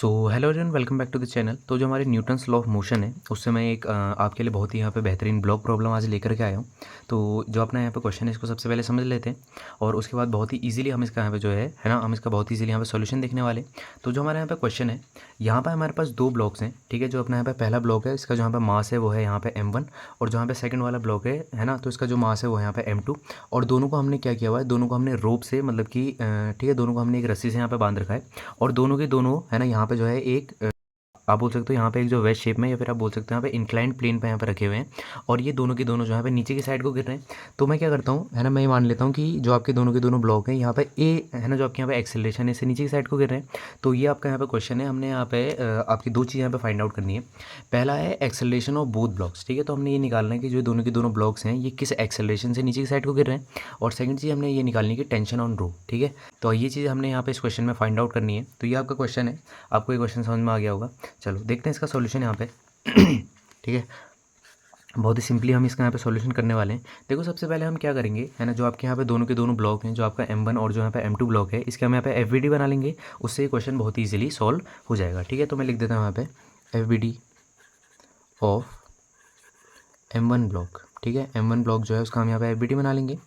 So hello everyone, welcome back to the channel. तो जो हमारे न्यूटन्स लॉ ऑफ मोशन है उससे मैं एक आपके लिए बहुत ही यहाँ पे बेहतरीन ब्लॉक प्रॉब्लम आज लेकर के आया हूँ। तो जो अपना यहाँ पे क्वेश्चन है इसको सबसे पहले समझ लेते हैं और उसके बाद बहुत ही इजीली हम इसका यहाँ पे जो है ना हम इसका बहुत इजीली यहाँ पे सॉल्यूशन देखने वाले। तो जो हमारे यहाँ पे क्वेश्चन है, यहाँ पर हमारे पास दो ब्लॉक्स हैं, ठीक है। जो अपना यहाँ पे पहला ब्लॉक है इसका जो यहाँ पे मास है वो है यहाँ पे m1 और जो यहाँ पे सेकंड वाला ब्लॉक है ना, तो इसका जो मास है वो है यहाँ पे m2। और दोनों को हमने क्या किया हुआ है, दोनों को हमने रोप से मतलब कि ठीक है, दोनों को हमने एक रस्सी से यहाँ पे बांध रखा है और दोनों के दोनों है ना यहाँ पे जो है एक आप बोल सकते हो यहाँ पे एक जो वेज शेप में या फिर आप बोल सकते हो यहाँ पे इंक्लाइंड प्लेन पे यहाँ पे रखे हुए हैं और ये दोनों के दोनों जो यहाँ पे नीचे की साइड को गिर रहे हैं। तो मैं क्या करता हूँ है ना, मैं ये मान लेता हूँ कि जो आपके दोनों के दोनों ब्लॉक हैं यहाँ पे ए है ना, जो आपके यहाँ पे एक्सेलरेशन है इससे नीचे की साइड को गिर रहे हैं। तो ये आपका यहाँ पे क्वेश्चन है, हमने यहाँ पे आपकी दो चीज़ यहाँ पे फाइंड आउट करनी है। पहला है एक्सेलरेशन ऑफ बोथ ब्लॉक्स, ठीक है। तो हमने ये निकालना है कि जो दोनों के दोनों ब्लॉक्स हैं ये किस एक्सेलरेशन से नीचे की साइड को गिर रहे हैं। और सेकंड चीज़ हमने ये निकालनी है कि टेंशन ऑन रो, ठीक है। तो ये चीज़ हमने यहाँ पे इस क्वेश्चन में फाइंड आउट करनी है। तो ये आपका क्वेश्चन है, आपको ये क्वेश्चन समझ में आ गया होगा। चलो देखते हैं इसका सॉल्यूशन यहाँ पे ठीक है। बहुत ही सिंपली हम इसका यहाँ पे सॉल्यूशन करने वाले हैं। देखो सबसे पहले हम क्या करेंगे है ना, जो आपके यहाँ पे दोनों के दोनों ब्लॉक हैं, जो आपका m1 और जो यहाँ पे m2 ब्लॉक है, इसके हम यहाँ पे FVD बना लेंगे। उससे ये क्वेश्चन बहुत ही ईजिली सॉल्व हो जाएगा, ठीक है। तो मैं लिख देता हूँ यहाँ पे FVD ऑफ m1 ब्लॉक, ठीक है। m1 ब्लॉक जो है उसका हम यहाँ पे FVD बना लेंगे।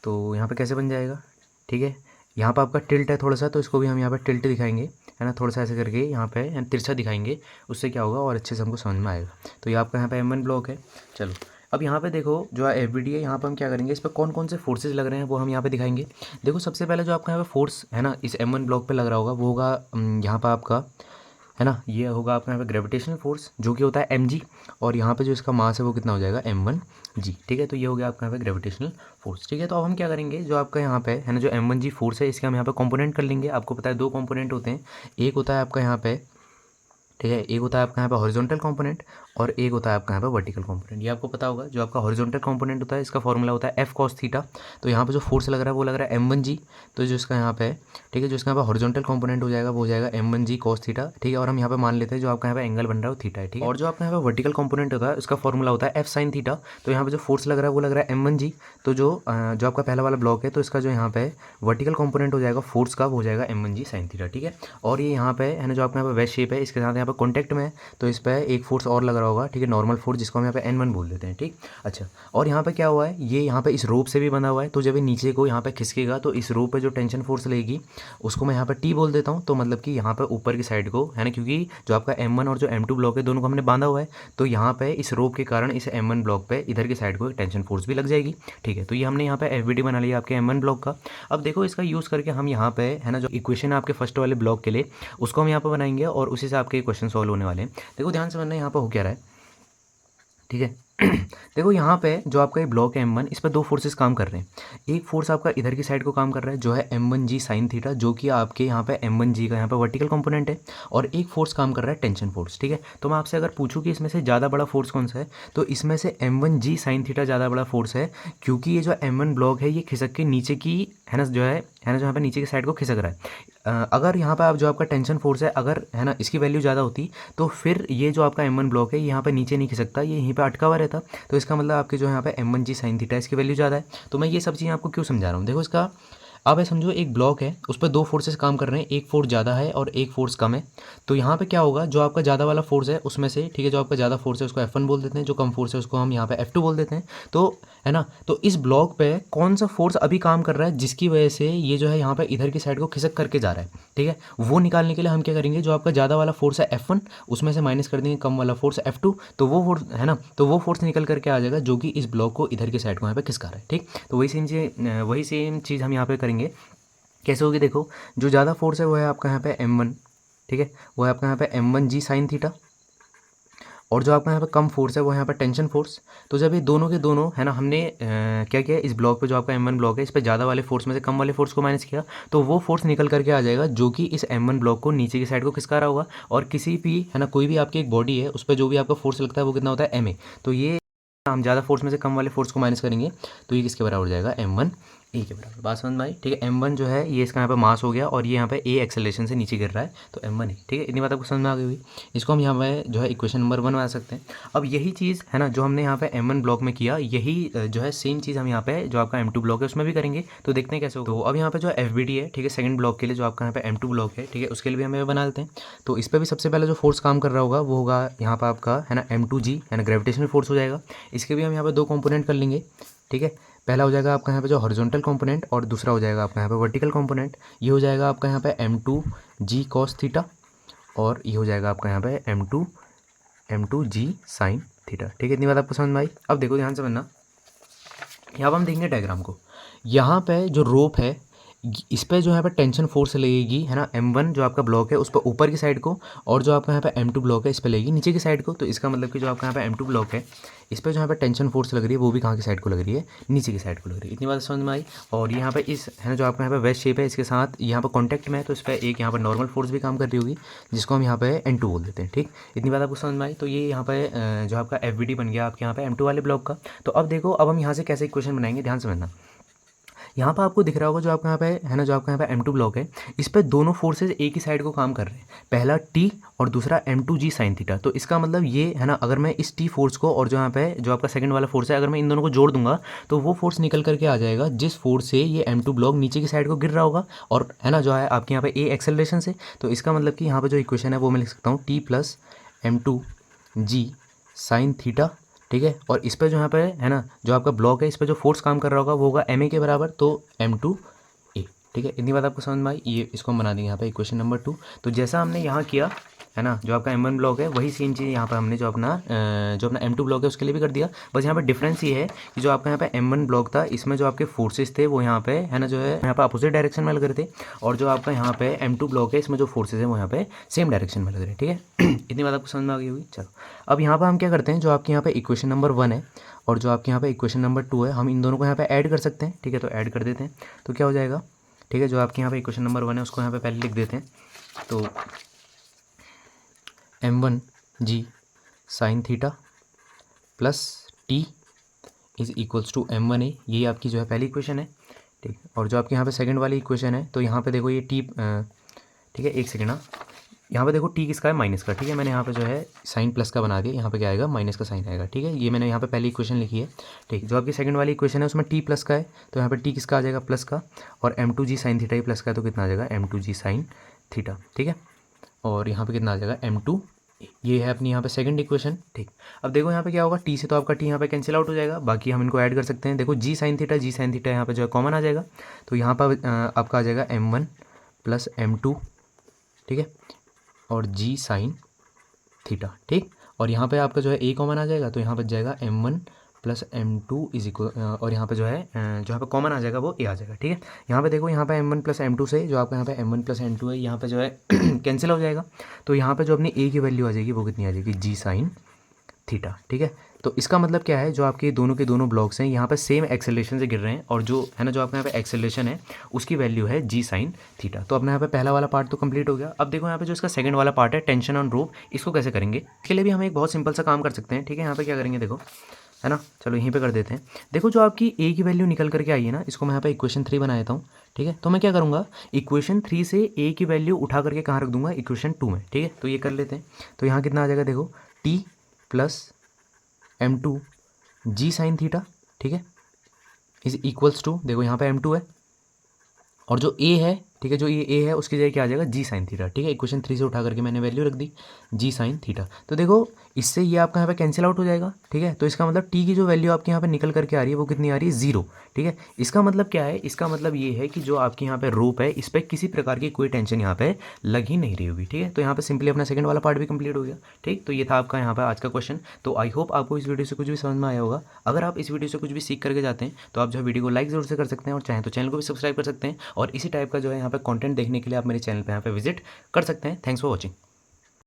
तो यहाँ पे कैसे बन जाएगा, ठीक है। यहाँ पर आपका टिल्ट है थोड़ा सा, तो इसको भी हम यहाँ पे टिल्ट दिखाएंगे है ना, थोड़ा सा ऐसे करके यहाँ पे तिरछा दिखाएंगे। उससे क्या होगा और अच्छे से हमको समझ में आएगा। तो ये आपका यहाँ पे m1 ब्लॉक है। चलो अब यहाँ पे देखो जो FVD है, यहाँ पे हम क्या करेंगे, इस पर कौन कौन से फोर्सेज लग रहे हैं वो हम यहाँ पे दिखाएंगे। देखो सबसे पहले जो आपका यहाँ पे फोर्स है ना इस m1 ब्लॉक पे लग रहा होगा वो होगा यहाँ पर आपका है ना, ये होगा आपका यहाँ पे ग्रेविटेशनल फोर्स जो कि होता है mg। और यहाँ पे जो इसका मास है वो कितना हो जाएगा m1g, ठीक है। तो ये हो गया आपका यहाँ पे ग्रेविटेशनल फोर्स, ठीक है। तो अब हम क्या करेंगे, जो आपका यहाँ पे है ना जो m1g फोर्स है इसके हम यहाँ पे कंपोनेंट कर लेंगे। आपको पता है दो कंपोनेंट होते हैं, एक होता है आपका यहाँ पे, ठीक है, एक होता है आपका यहाँ पे हॉरिजॉन्टल कंपोनेंट और एक होता है आपका यहाँ पे वर्टिकल कंपोनेंट। ये आपको पता होगा। जो आपका हॉरिजॉन्टल कंपोनेंट होता है इसका फॉर्मूला होता है F cos थीटा। तो यहाँ पे जो फोर्स लग रहा है वो लग रहा है m1g। तो जो इसका यहाँ पे ठीक है, जो इसका यहाँ पे हॉरिजॉन्टल कंपोनेंट हो जाएगा वो हो जाएगा m1g cos थीटा, ठीक है। और हम यहाँ पे मान लेते हैं जो आपका यहाँ पे एंगल बन रहा है वो थीटा है, ठीक है। और जो आपका यहाँ पे वर्टिकल कंपोनेंट होता है उसका फॉर्मूला होता है F sin थीटा। तो यहाँ पे जो फोर्स लग रहा है वो लग रहा है m1g। तो जो आपका पहला वाला ब्लॉक है तो इसका जो यहाँ पे वर्टिकल कंपोनेंट हो जाएगा फोर्स का वो हो जाएगा m1g sin थीटा, ठीक है। और ये यहाँ पे है ना जो आपका यहाँ पे वेज शेप है इसके साथ यहाँ पे कॉन्टैक्ट में है, तो इस पर एक फोर्स और लग रहा होगा, ठीक है, नॉर्मल फोर्स जिसको हम यहाँ पे n1 बोल देते हैं, ठीक। अच्छा, और यहाँ पे क्या हुआ है, ये यहाँ पे इस रोप से भी बंधा हुआ है। तो जब ये नीचे को यहाँ पे खिसकेगा तो इस रोप पे जो टेंशन फोर्स लेगी उसको मैं यहाँ पे T बोल देता हूँ। तो मतलब कि यहाँ पे ऊपर की साइड को है ना, क्योंकि जो आपका m1 और जो m2 ब्लॉक है दोनों को हमने बांधा हुआ है, तो यहाँ पे इस रोप के कारण इस m1 ब्लॉक पे इधर की साइड को एक टेंशन फोर्स भी लग जाएगी, ठीक है। तो ये हमने यहाँ पे FVD बना लिया आपके m1 ब्लॉक का। अब देखो इसका यूज़ करके हम यहाँ पे है ना जो इक्वेशन है आपके फर्स्ट वाले ब्लॉक के लिए उसको हम यहाँ पे बनाएंगे और उसी से आपके क्वेश्चन सॉल्व होने वाले हैं। देखो ध्यान से बनना, यहाँ पे हो क्या रहा है, ठीक है। देखो यहाँ पे जो आपका ये ब्लॉक है m1, इस पर दो फोर्सेस काम कर रहे हैं। एक फोर्स आपका इधर की साइड को काम कर रहा है जो है m1g sin थीटा, जो कि आपके यहाँ पे m1g का यहाँ पे वर्टिकल कंपोनेंट है। और एक फोर्स काम कर रहा है टेंशन फोर्स, ठीक है। तो मैं आपसे अगर पूछूं कि इसमें से ज़्यादा बड़ा फोर्स कौन सा है, तो इसमें से m1g sin थीटा ज़्यादा बड़ा फोर्स है, क्योंकि ये जो m1 ब्लॉक है ये खिसक के नीचे की है ना जो है जो यहाँ पे नीचे की साइड को खिसक रहा है। अगर यहाँ पे आप जो आपका टेंशन फोर्स है अगर है ना इसकी वैल्यू ज़्यादा होती तो फिर ये जो आपका m1 ब्लॉक है यहाँ पे नीचे नहीं खिसकता, ये यहीं पे अटका हुआ रहता। तो इसका मतलब आपके जो यहाँ पे m1g sin थीटा इसकी वैल्यू ज़्यादा है। तो मैं ये सब चीज़ें आपको क्यों समझा रहा हूँ, देखो इसका अब समझो एक ब्लॉक है उस पर दो फोर्सेस काम कर रहे हैं, एक फोर्स ज़्यादा है और एक फोर्स कम है। तो यहाँ पे क्या होगा, जो आपका ज़्यादा वाला फोर्स है उसमें से, ठीक है, जो आपका ज़्यादा फोर्स है उसको F1 बोल देते हैं, जो कम फोर्स है उसको हम यहाँ पे F2 बोल देते हैं। तो है ना, तो इस ब्लॉक पे कौन सा फोर्स अभी काम कर रहा है जिसकी वजह से ये जो है यहाँ पे इधर की साइड को खिसक करके जा रहा है, ठीक है। वो निकालने के लिए हम क्या करेंगे, जो आपका ज़्यादा वाला फोर्स है F1 उसमें से माइनस कर देंगे कम वाला फोर्स F2, तो वो फोर्स है ना, तो वो फोर्स निकल करके आ जाएगा जो कि इस ब्लॉक को इधर की साइड को यहाँ पे खिसका रहा है, ठीक। तो वही सेम चीज़ हम यहाँ पे करेंगे। कैसे होगी, देखो जो ज़्यादा फोर्स है वो है आपका यहाँ पे m1, ठीक है, वो है आपका यहाँ पे m1g sin थीटा। और जो आपका यहाँ पे कम फोर्स है वो है यहाँ पे टेंशन फोर्स। तो जब ये दोनों के दोनों है ना हमने क्या किया, इस ब्लॉक पे जो आपका m1 ब्लॉक है इस पे ज़्यादा वाले फोर्स में से कम वाले फोर्स को माइनस किया, तो वो फोर्स निकल करके आ जाएगा जो कि इस m1 ब्लॉक को नीचे की साइड को खिसका रहा होगा। और किसी भी है ना कोई भी आपकी एक बॉडी है उस पर जो भी आपका फोर्स लगता है वो कितना होता है ma। तो ये हम ज़्यादा फोर्स में से कम वाले फोर्स को माइनस करेंगे तो ये किसके बराबर हो जाएगा m1 ए के बराबर, बात समझ में आई। ठीक है, m1 जो है ये इसका यहाँ पे मास हो गया और ये यहाँ पे a एक्सेलरेशन से नीचे गिर रहा है, तो m1 है। ठीक है, इतनी बात आपको समझ में आ गई हुई। इसको हम यहाँ पे जो है इक्वेशन नंबर 1 बना सकते हैं। अब यही चीज़ है ना जो हमने यहाँ पे m1 ब्लॉक में किया, यही जो है सेम चीज़ हम यहाँ पे जो आपका m2 ब्लॉक है उसमें भी करेंगे। तो देखते हैं कैसे होगा। तो अब यहाँ पे जो FBD है, ठीक है, सेकंड ब्लॉक के लिए जो आपका यहाँ पे m2 ब्लॉक है, ठीक है, उसके लिए भी हम ये बना लेते हैं। तो इस पर भी सबसे पहले जो फोर्स काम कर रहा होगा वो होगा यहाँ पर आपका है ना m2g, है ना, ग्रेविटेशनल फोर्स हो जाएगा। इसके भी हम यहाँ पे 2 कॉम्पोनेंट कर लेंगे। ठीक है, पहला हो जाएगा आपका यहाँ पे जो हॉरिजॉन्टल कंपोनेंट और दूसरा हो जाएगा आपका यहाँ पे वर्टिकल कंपोनेंट। ये हो जाएगा आपका यहाँ पे m2g cos थीटा और ये हो जाएगा आपका यहाँ पे m2g sin थीटा। ठीक है, इतनी बात आपको समझ में आई। अब देखो ध्यान से समझना, यहाँ पर हम देखेंगे डायग्राम को। यहाँ पे जो रोप है इस पर जो यहाँ पे टेंशन फोर्स लगेगी, है ना, m1 जो आपका ब्लॉक है उस पर ऊपर की साइड को, और जो आपका यहाँ पे m2 ब्लॉक है इस पर लगेगी नीचे की साइड को। तो इसका मतलब कि जो आपका यहाँ पे m2 ब्लॉक है इस पर जो यहाँ पे टेंशन फोर्स लग रही है वो भी कहाँ की साइड को लग रही है, नीचे की साइड को लग रही है। इतनी बात समझ में आई। और यहाँ पे इस है ना जो आपका यहाँ पे वेस्ट शेप है इसके साथ यहाँ पे कॉन्टैक्ट में है, तो इस पर एक यहाँ पर नॉर्मल फोर्स भी काम कर रही होगी जिसको हम यहाँ पे n2 बोल देते हैं। ठीक, इतनी बात आपको समझ में आई। तो ये यहाँ पे जो आपका FBD बन गया आपके यहाँ पे m2 वाले ब्लॉक का। तो अब देखो, अब हम यहाँ से कैसे इक्वेशन बनाएंगे, ध्यान समझना। यहाँ पर आपको दिख रहा होगा जो आपका यहाँ पे है ना जो आपका यहाँ पे m2 ब्लॉक है इस पर दोनों फोर्सेज एक ही साइड को काम कर रहे हैं, पहला t और दूसरा m2g साइन थीटा। तो इसका मतलब ये है ना, अगर मैं इस t फोर्स को और जो यहाँ पे जो आपका सेकंड वाला फोर्स है अगर मैं इन दोनों को जोड़ दूंगा तो वो फोर्स निकल करके आ जाएगा जिस फोर्स से ये m2 ब्लॉक नीचे की साइड को गिर रहा होगा, और है ना जो है आपके यहाँ पे a एक्सेलरेशन से। तो इसका मतलब कि यहाँ पर जो इक्वेशन है वो मैं लिख सकता हूँ t plus m2g sine theta. ठीक है, और इस पर जो यहाँ पे है ना जो आपका ब्लॉक है इस पर जो फोर्स काम कर रहा होगा वो होगा ma के बराबर, तो m2a। ठीक है, इतनी बात आपको समझ में आई। ये इसको हम बना देंगे यहाँ पे इक्वेशन नंबर 2। तो जैसा हमने यहाँ किया है ना जो आपका m1 ब्लॉक है वही सेम चीज़ यहाँ पर हमने जो अपना m2 ब्लॉक है उसके लिए भी कर दिया। बस यहाँ पे डिफरेंस ये है कि जो आपका यहाँ पे m1 ब्लॉक था इसमें जो आपके फोर्सेस थे वो यहाँ पे है ना जो है यहाँ पे अपोजिट डायरेक्शन में लग रहे थे, और जो आपका यहाँ पे m2 ब्लॉक है इसमें जो फोर्सेस है वो यहाँ पे सेम डायरेक्शन में लग रहे हैं। ठीक है, इतनी बात आपको समझ में आ गई होगी। चलो, अब यहाँ पर हम क्या करते हैं, जो आपके यहाँ पे इक्वेशन नंबर 1 है और जो आपके यहाँ पे इक्वेशन नंबर 2 है हम इन दोनों को यहाँ पे ऐड कर सकते हैं। ठीक है, तो ऐड कर देते हैं। तो क्या हो जाएगा, ठीक है, जो आपके यहाँ पे इक्वेशन नंबर 1 है उसको यहाँ पे पहले लिख देते हैं। तो m1g sine theta plus t is equals to m1a, ये आपकी जो है पहली इक्वेशन है। ठीक, और जो आपके यहाँ पे सेकंड वाली इक्वेशन है तो यहाँ पे देखो ये t, ठीक है, एक सेकेंड, हाँ, यहाँ पे देखो t किसका है, माइनस का। ठीक है, मैंने यहाँ पे जो है साइन प्लस का बना दिया, यहाँ पे क्या आएगा, माइनस का साइन आएगा। ठीक है, ये मैंने यहाँ पे पहली इक्वेशन लिखी है। ठीक, जो आपकी सेकंड वाली इक्वेशन है उसमें t प्लस का है, तो यहाँ पे t किसका आ जाएगा, प्लस का, और m2g साइन थीटा ही प्लस का है तो कितना आ जाएगा, m2g साइन थीटा। ठीक है, और यहाँ पे कितना आ जाएगा, m2, ये है अपनी यहाँ पे सेकंड इक्वेशन। ठीक, अब देखो यहाँ पे क्या होगा, t से तो आपका t यहाँ पे कैंसिल आउट हो जाएगा, बाकी हम इनको ऐड कर सकते हैं। देखो g साइन थीटा यहाँ पे जो है कॉमन आ जाएगा, तो यहाँ पर आपका आ जाएगा m1 प्लस m2, ठीक है, और g साइन थीटा। ठीक, और यहाँ पे आपका जो है a कॉमन आ जाएगा, तो यहाँ बच जाएगा m1 plus m2 is equal, और यहाँ पे जो है जो यहाँ पे कॉमन आ जाएगा वो a आ जाएगा। ठीक है, यहाँ पे देखो यहाँ पे m1 प्लस m2 से जो आपका यहाँ पे m1 प्लस m2 है यहाँ पे जो है कैंसिल हो जाएगा, तो यहाँ पे जो अपनी a की वैल्यू आ जाएगी वो कितनी आ जाएगी, g साइन थीटा। ठीक है, तो इसका मतलब क्या है, जो आपके दोनों के दोनों ब्लॉक्स हैं यहाँ पे सेम एक्सेलरेशन से गिर रहे हैं, और जो है ना जो आपका यहाँ पे एक्सेलरेशन है उसकी वैल्यू है g साइन थीटा। तो अपना यहाँ पे पहला वाला पार्ट तो कंप्लीट हो गया। अब देखो यहाँ पे जो इसका सेकंड वाला पार्ट है, टेंशन ऑन रोप, इसको कैसे करेंगे। इसके लिए भी हम एक बहुत सिंपल सा काम कर सकते हैं। ठीक है, यहाँ पे क्या करेंगे, देखो है ना, चलो यहीं पे कर देते हैं। देखो जो आपकी a की वैल्यू निकल करके आई है ना, इसको मैं यहाँ पे इक्वेशन 3 बना देता हूँ। ठीक है, तो मैं क्या करूँगा, इक्वेशन 3 से a की वैल्यू उठा करके कहाँ रख दूंगा, इक्वेशन 2 में। ठीक है, तो ये कर लेते हैं। तो यहाँ कितना आ जाएगा, देखो t plus m2g sine theta, ठीक है, इज इक्वल्स टू, देखो यहाँ पे m2 है और जो a है, ठीक है, जो ये a है उसकी जगह क्या आ जाएगा, g साइन थीटा। ठीक है, इक्वेशन 3 से उठा करके मैंने वैल्यू रख दी g साइन थीटा। तो देखो इससे ये आपका यहाँ पे कैंसिल आउट हो जाएगा। ठीक है, तो इसका मतलब t की जो वैल्यू आपके यहाँ पे निकल करके आ रही है वो कितनी आ रही है, 0। ठीक है, इसका मतलब क्या है, इसका मतलब ये है कि जो आपकी यहाँ पे रोप है इस पर किसी प्रकार की कोई टेंशन यहाँ पे लग ही नहीं रही होगी। ठीक है, तो यहाँ पे सिंपली अपना सेकंड वाला पार्ट भी कंप्लीट हो गया। ठीक, तो ये था आपका यहाँ पे आज का क्वेश्चन। तो आई होप आपको इस वीडियो से कुछ भी समझ में आया होगा। अगर आप इस वीडियो से कुछ भी सीख करके जाते हैं तो आप जो है वीडियो को लाइक जरूर से कर सकते हैं, और चाहें तो चैनल को भी सब्सक्राइब कर सकते हैं, और इसी टाइप का जो है यहाँ पे कंटेंट देखने के लिए आप मेरे चैनल पे यहाँ पे विजिट कर सकते हैं। Thanks for watching.